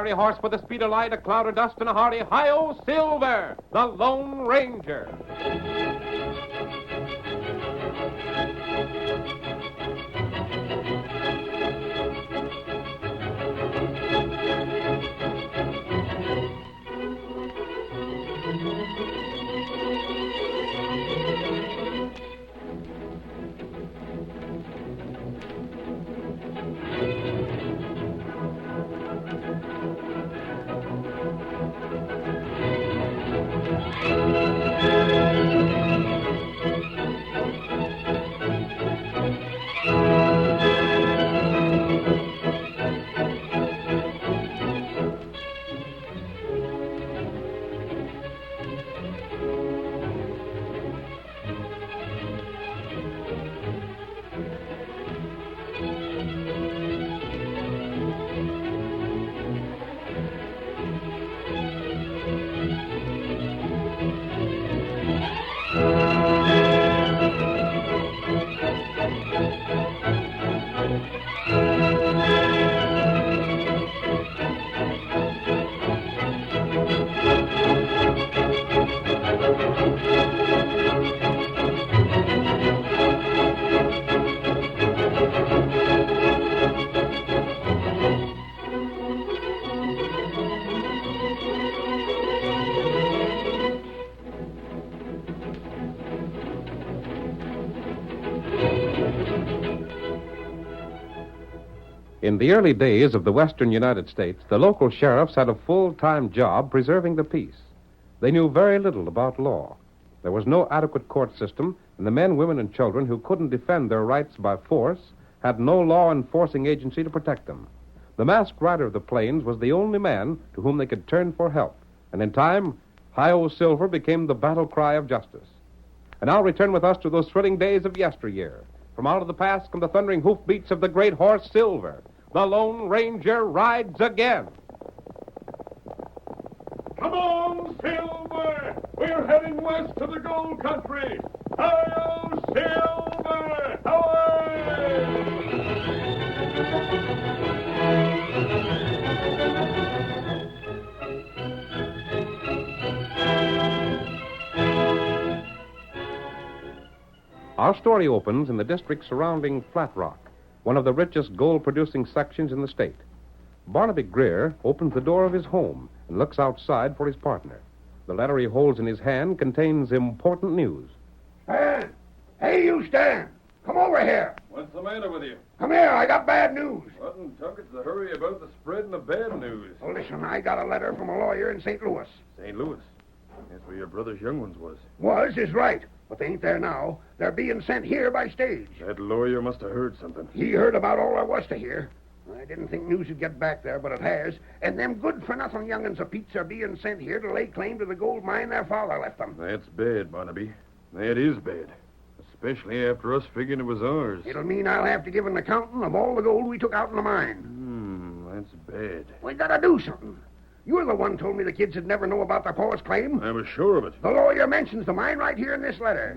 fiery horse with the speed of light, a cloud of dust, and a hearty hi-yo Silver, the Lone Ranger. In the early days of the western United States, the local sheriffs had a full-time job preserving the peace. They knew very little about law. There was no adequate court system, and the men, women, and children who couldn't defend their rights by force had no law-enforcing agency to protect them. The masked rider of the plains was the only man to whom they could turn for help, and in time, Hi-Yo Silver became the battle cry of justice. And now return with us to those thrilling days of yesteryear. From out of the past come the thundering hoofbeats of the great horse Silver. The Lone Ranger rides again. Come on, Silver! We're heading west to the gold country. Hi-yo, Silver! Away! Our story opens in the district surrounding Flat Rock, one of the richest gold-producing sections in the state. Barnaby Greer opens the door of his home and looks outside for his partner. The letter he holds in his hand contains important news. Stan! Hey, you, Stan! Come over here. What's the matter with you? Come here, I got bad news. What in tunket's the hurry about the spreading of bad news? Well, listen, I got a letter from a lawyer in St. Louis. St. Louis. That's where your brother's young ones was. Was is right, but they ain't there now. They're being sent here by stage. That lawyer must have heard something. He heard about all there was to hear. I didn't think news would get back there, but it has. And them good-for-nothing young'uns of Pete's are being sent here to lay claim to the gold mine their father left them. That's bad, Barnaby. That is bad. Especially after us figuring it was ours. It'll mean I'll have to give an accounting of all the gold we took out in the mine. That's bad. We gotta do something. You're the one told me the kids would never know about their pa's claim. I was sure of it. The lawyer mentions the mine right here in this letter.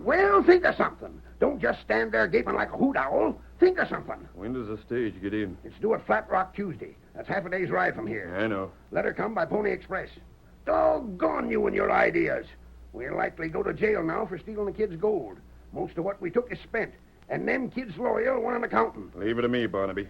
Well, think of something. Don't just stand there gaping like a hoot owl. Think of something. When does the stage get in? It's due at Flat Rock Tuesday. That's half a day's ride from here. I know. Let her come by Pony Express. Doggone you and your ideas. We'll likely go to jail now for stealing the kids' gold. Most of what we took is spent. And them kids' lawyer want an accountant. Leave it to me, Barnaby.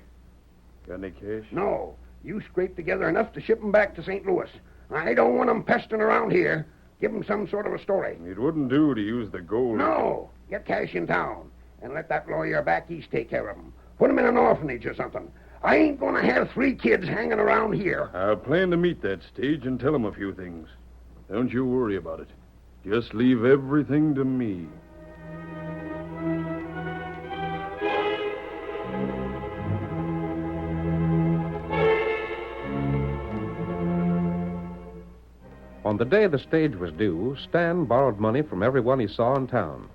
Got any cash? No. You scrape together enough to ship 'em back to St. Louis. I don't want 'em pestering around here. Give 'em some sort of a story. It wouldn't do to use the gold. No. Get cash in town. And let that lawyer back east take care of 'em. Put 'em in an orphanage or something. I ain't going to have 3 kids hanging around here. I'll plan to meet that stage and tell him a few things. Don't you worry about it. Just leave everything to me. On the day the stage was due, Stan borrowed money from everyone he saw in town.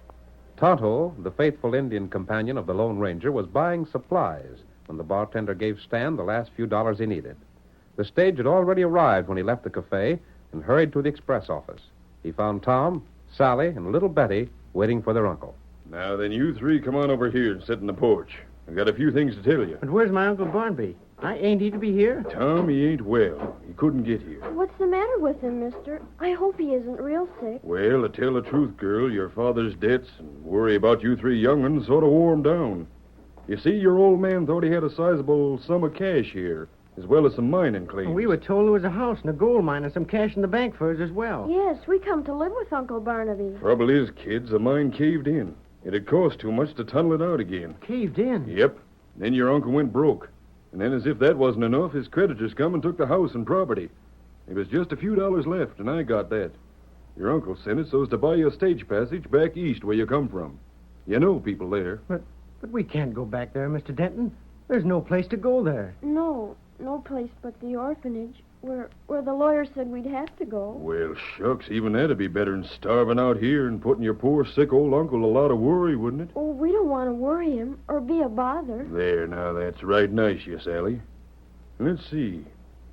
Tonto, the faithful Indian companion of the Lone Ranger, was buying supplies when the bartender gave Stan the last few dollars he needed. The stage had already arrived when he left the cafe and hurried to the express office. He found Tom, Sally, and little Betty waiting for their uncle. Now then, you 3 come on over here and sit in the porch. I've got a few things to tell you. But where's my Uncle Barnaby? I ain't he to be here? Tom, he ain't well. He couldn't get here. What's the matter with him, mister? I hope he isn't real sick. Well, to tell the truth, girl, your father's debts and worry about you three young'uns sort of wore him down. You see, your old man thought he had a sizable sum of cash here, as well as some mining claims. We were told there was a house and a gold mine and some cash in the bank for us as well. Yes, we come to live with Uncle Barnaby. Trouble is, kids, the mine caved in. It'd cost too much to tunnel it out again. Caved in? Yep. Then your uncle went broke. And then, as if that wasn't enough, his creditors come and took the house and property. There was just a few dollars left, and I got that. Your uncle sent it so as to buy you a stage passage back east where you come from. You know people there. But we can't go back there, Mr. Denton. There's no place to go there. No place but the orphanage, where the lawyer said we'd have to go. Well, shucks, even that'd be better than starving out here and putting your poor sick old uncle a lot of worry, wouldn't it? Oh, we don't want to worry him or be a bother. There, now, that's right nice, you Sally. Let's see.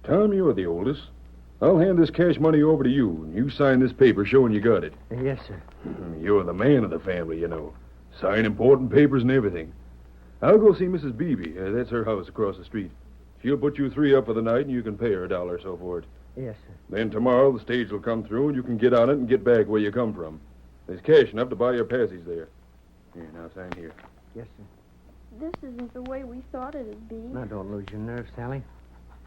Tom, you're the oldest. I'll hand this cash money over to you, and you sign this paper showing you got it. Yes, sir. You're the man of the family, you know. Sign important papers and everything. I'll go see Mrs. Beebe. That's her house across the street. She'll put you three up for the night, and you can pay her $1 or so for it. Yes, sir. Then tomorrow the stage will come through, and you can get on it and get back where you come from. There's cash enough to buy your passage there. Here, now sign here. Yes, sir. This isn't the way we thought it'd be. Now, don't lose your nerve, Sally.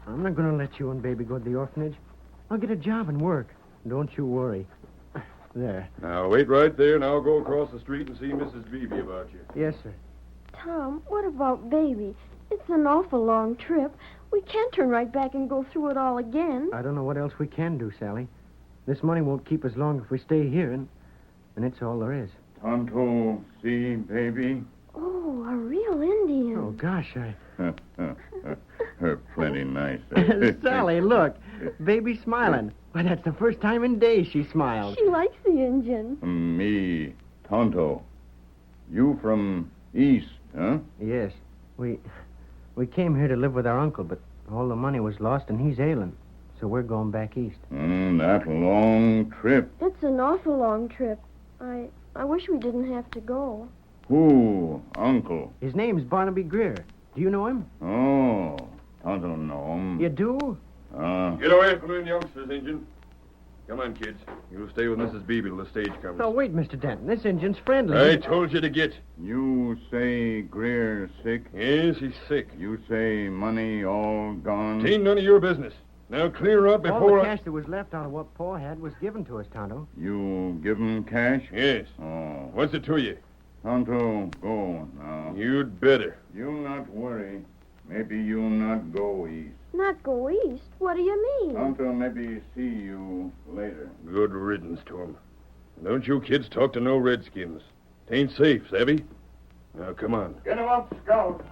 I'm not going to let you and Baby go to the orphanage. I'll get a job and work. Don't you worry. There. Now, wait right there, and I'll go across the street and see Mrs. Beebe about you. Yes, sir. Tom, what about Baby? It's an awful long trip. We can't turn right back and go through it all again. I don't know what else we can do, Sally. This money won't keep us long if we stay here, and it's all there is. Tonto, see, baby? Oh, a real Indian. Oh, gosh, Her plenty nice. Sally, look. Baby's smiling. Why, that's the first time in days she smiled. She likes the Indian. Me, Tonto. You from East, huh? Yes. We came here to live with our uncle, but all the money was lost and he's ailing. So we're going back east. That long trip. It's an awful long trip. I wish we didn't have to go. Who, Uncle? His name's Barnaby Greer. Do you know him? Oh, Tonto know him. You do? Get away from them youngsters, Injun. Come on, kids. You'll stay with Mrs. Beebe till the stage comes. Oh, wait, Mr. Denton. This Injun's friendly. I told you to get. You say Greer sick? Yes, he's sick. You say money all gone? Ain't none of your business. Now clear up All before the cash that was left out of what Pa had was given to us, Tonto. You give him cash? Yes. Oh. What's it to you? Tonto, go now. You'd better. You not worry. Maybe you not go east. Not go east? What do you mean? Tonto maybe see you later. Good riddance to him. Don't you kids talk to no redskins. Tain't safe, savvy? Now, come on. Get him up, Scout.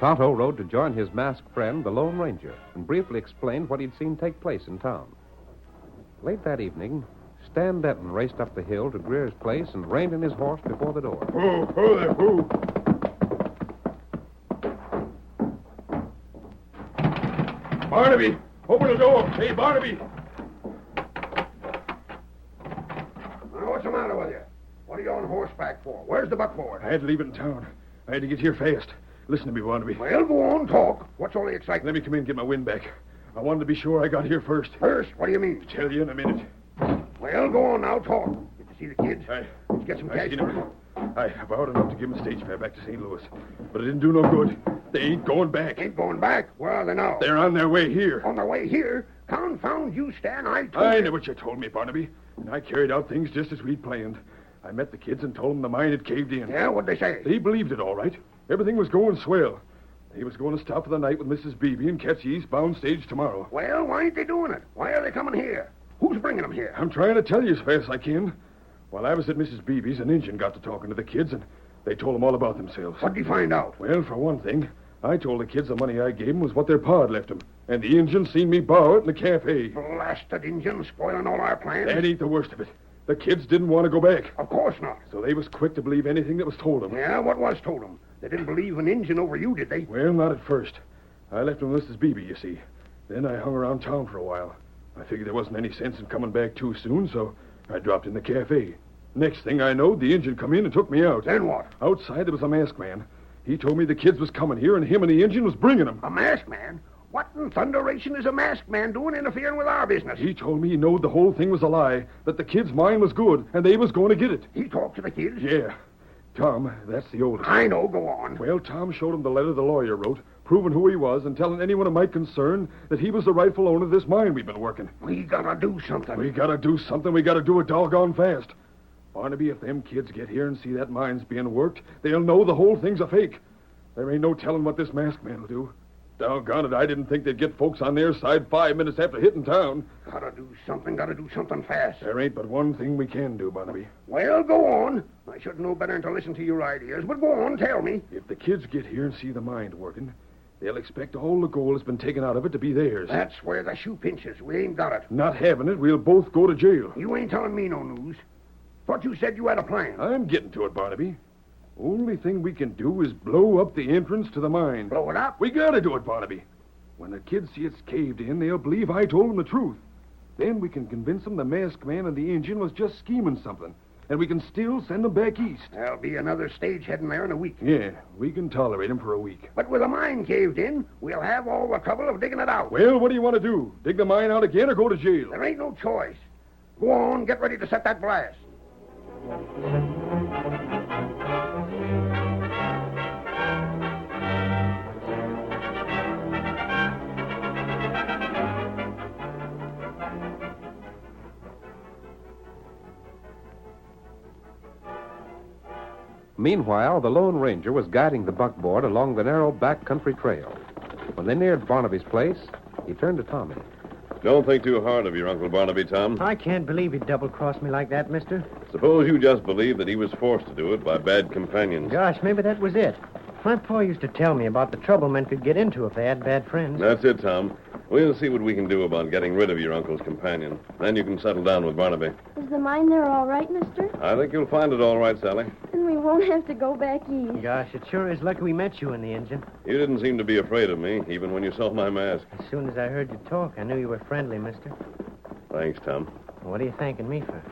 Tonto rode to join his masked friend, the Lone Ranger, and briefly explained what he'd seen take place in town. Late that evening, Stan Denton raced up the hill to Greer's place and reined in his horse before the door. Who there, who? Barnaby! Open the door! Hey, Barnaby! Now, what's the matter with you? What are you on horseback for? Where's the buckboard? I had to leave it in town. I had to get here fast. Listen to me, Barnaby. Well, go on, talk. What's all the excitement? Let me come in and get my wind back. I wanted to be sure I got here first. First? What do you mean? Tell you in a minute. Well, go on now, talk. Did you see the kids? Let's get some cash seen for them. I borrowed enough to give them a stage fare back to St. Louis. But it didn't do no good. They ain't going back. Ain't going back? Where are they now? They're on their way here. On their way here? Confound you, Stan. I know what you told me, Barnaby. And I carried out things just as we'd planned. I met the kids and told them the mine had caved in. Yeah, what'd they say? They believed it all right. Everything was going swell. They was going to stop for the night with Mrs. Beebe and catch the eastbound stage tomorrow. Well, why ain't they doing it? Why are they coming here? Who's bringing them here? I'm trying to tell you as fast as I can. While I was at Mrs. Beebe's, an Injun got to talking to the kids, and they told them all about themselves. What'd you find out? Well, for one thing, I told the kids the money I gave them was what their pa had left them, and the Injun seen me borrow it in the cafe. Blasted Injun, spoiling all our plans. That ain't the worst of it. The kids didn't want to go back. Of course not. So they was quick to believe anything that was told them. Yeah, what was told them? They didn't believe an Injun over you, did they? Well, not at first. I left them with Mrs. Beebe, you see. Then I hung around town for a while. I figured there wasn't any sense in coming back too soon, so I dropped in the cafe. Next thing I knowed, the Injun come in and took me out. Then what? Outside, there was a masked man. He told me the kids was coming here, and him and the Injun was bringing them. A masked man? What in thunderation is a masked man doing interfering with our business? He told me he knowed the whole thing was a lie, that the kids' mind was good, and they was going to get it. He talked to the kids? Yeah. Tom, that's the oldest. I know. Go on. Well, Tom showed him the letter the lawyer wrote, proving who he was and telling anyone it might concern that he was the rightful owner of this mine we've been working. We gotta do something. We gotta do something. We gotta do it doggone fast. Barnaby, if them kids get here and see that mine's being worked, they'll know the whole thing's a fake. There ain't no telling what this masked man will do. Doggone it, I didn't think they'd get folks on their side 5 minutes after hitting town. Gotta do something fast. There ain't but one thing we can do, Barnaby. Well, go on. I should know better than to listen to your ideas, but go on, tell me. If the kids get here and see the mine working, they'll expect all the gold that's been taken out of it to be theirs. That's where the shoe pinches. We ain't got it. Not having it, we'll both go to jail. You ain't telling me no news. Thought you said you had a plan. I'm getting to it, Barnaby. Only thing we can do is blow up the entrance to the mine. Blow it up? We gotta do it, Barnaby. When the kids see it's caved in, they'll believe I told them the truth. Then we can convince them the masked man and the Injun was just scheming something. And we can still send them back east. There'll be another stage heading there in a week. Yeah, we can tolerate them for a week. But with the mine caved in, we'll have all the trouble of digging it out. Well, what do you want to do? Dig the mine out again or go to jail? There ain't no choice. Go on, get ready to set that blast. Meanwhile, the Lone Ranger was guiding the buckboard along the narrow backcountry trail. When they neared Barnaby's place, he turned to Tommy. Don't think too hard of your Uncle Barnaby, Tom. I can't believe he double-crossed me like that, mister. Suppose you just believe that he was forced to do it by bad companions. Gosh, maybe that was it. My pa used to tell me about the trouble men could get into if they had bad friends. That's it, Tom. We'll see what we can do about getting rid of your uncle's companion. Then you can settle down with Barnaby. Is the mine there all right, mister? I think you'll find it all right, Sally. And we won't have to go back east. Gosh, it sure is lucky we met you in the engine. You didn't seem to be afraid of me, even when you saw my mask. As soon as I heard you talk, I knew you were friendly, mister. Thanks, Tom. What are you thanking me for?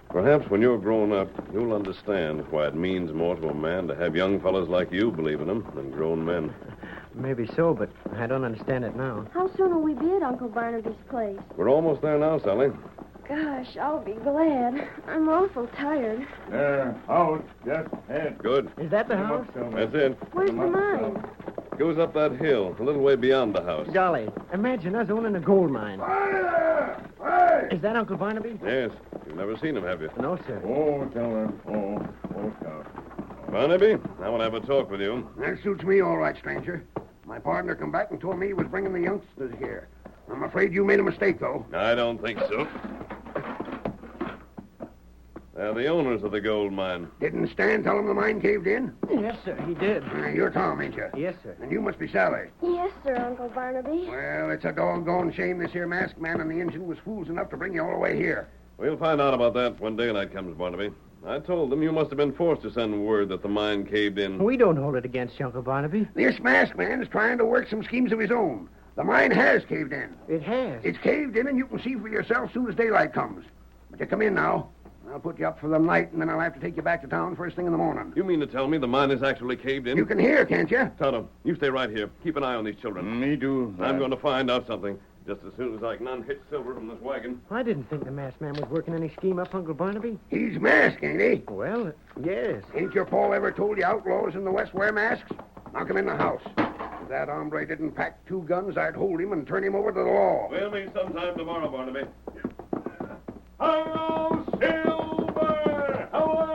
Perhaps when you're grown up, you'll understand why it means more to a man to have young fellas like you believe in him than grown men. Maybe so, but I don't understand it now. How soon will we be at Uncle Barnaby's place? We're almost there now, Sally. Gosh, I'll be glad. I'm awful tired. There, house, just ahead. Good. Is that the house? That's it. Where's the mine? Goes up that hill, a little way beyond the house. Golly, imagine us owning a gold mine. Hey! Is that Uncle Barnaby? Yes. You've never seen him, have you? No, sir. Oh, tell her. Oh, Scout. Barnaby, I want to have a talk with you. That suits me all right, stranger. My partner come back and told me he was bringing the youngsters here. I'm afraid you made a mistake, though. I don't think so. They're the owners of the gold mine. Didn't Stan tell him the mine caved in? Yes, sir, he did. You're Tom, ain't you? Yes, sir. And you must be Sally. Yes, sir, Uncle Barnaby. Well, it's a doggone shame this here masked man and the engine was fools enough to bring you all the way here. We'll find out about that when daylight comes, Barnaby. I told them you must have been forced to send word that the mine caved in. We don't hold it against you, Uncle Barnaby. This masked man is trying to work some schemes of his own. The mine has caved in. It has. It's caved in, and you can see for yourself soon as daylight comes. But you come in now. I'll put you up for the night, and then I'll have to take you back to town first thing in the morning. You mean to tell me the mine is actually caved in? You can hear, can't you? Tonto, you stay right here. Keep an eye on these children. Me do. I'm going to find out something just as soon as I can unhitch Silver from this wagon. I didn't think the masked man was working any scheme up, Uncle Barnaby. He's masked, ain't he? Well, yes. Ain't your pa ever told you outlaws in the West wear masks? Knock him in the house. If that hombre didn't pack 2 guns, I'd hold him and turn him over to the law. We'll meet sometime tomorrow, Barnaby. Hello, Silver! Away!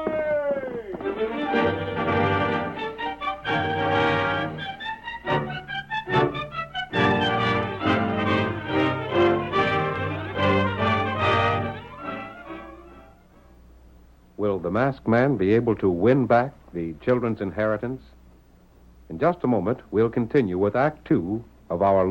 Will the masked man be able to win back the children's inheritance? In just a moment, we'll continue with Act 2 of our